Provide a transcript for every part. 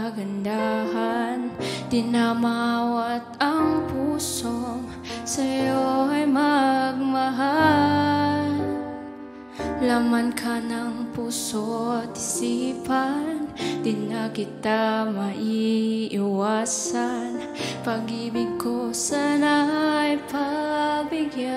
kagandahan. Di na mawat ang pusong sa'yo ay magmahal. Laman ka ng puso at isipan, di na kita maiiwasan. Pag-ibig ko sana'y pagbigyan.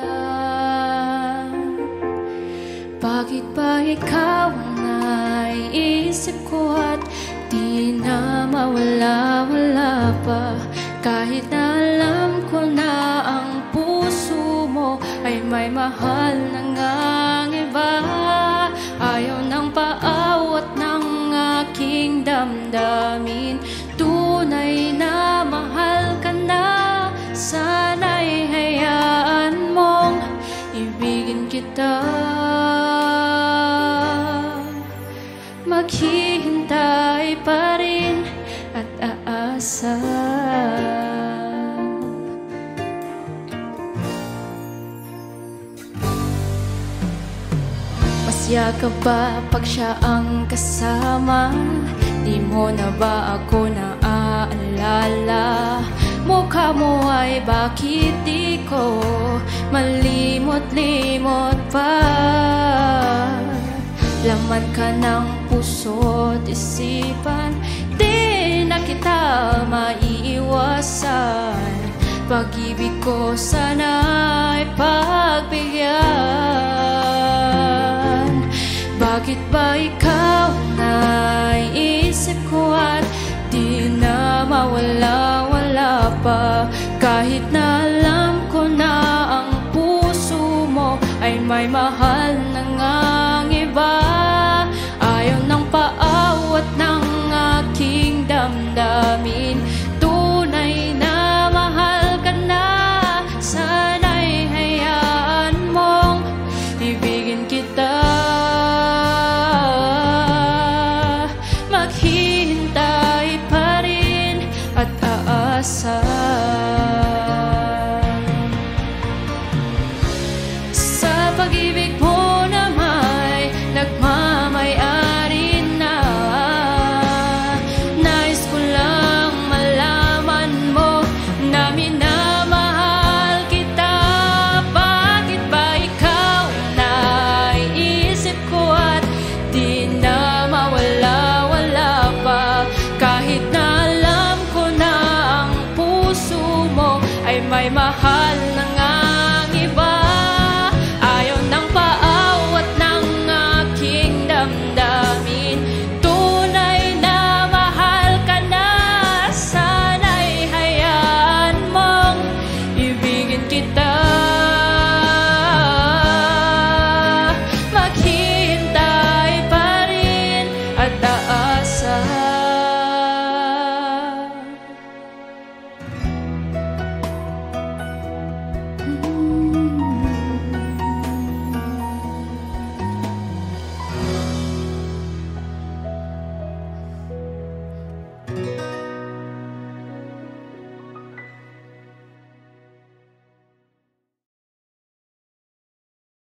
Bakit ba ikaw ang naiisip ko at di na mawala-wala pa? Kahit na alam ko na ang puso mo ay may mahal na ngang iba. Ayaw nang paawat ng aking damdamin. Tunay na mahal ka na, sana'y hayaan mong ibigin kita. Maghihintay pa rin at aasa. Masaya ka ba pag siya ang kasama? Di mo na ba ako naaalala? Mukha mo ay bakit di ko malimot-limot pa? Laman ka ng puso at isipan, di na kita maiiwasan. Pag-ibig ko sana'y pagbigyan. Bakit ba ikaw naiisip ko at di na mawala-wala pa? Kahit na alam ko na ang puso mo ay may mahal na ngang iba. Ayaw nang paawat ng aking damdamin. Tunay na mahal ka na, sana'y hayaan mong ibigin kita. Maghihintay pa rin at aasa.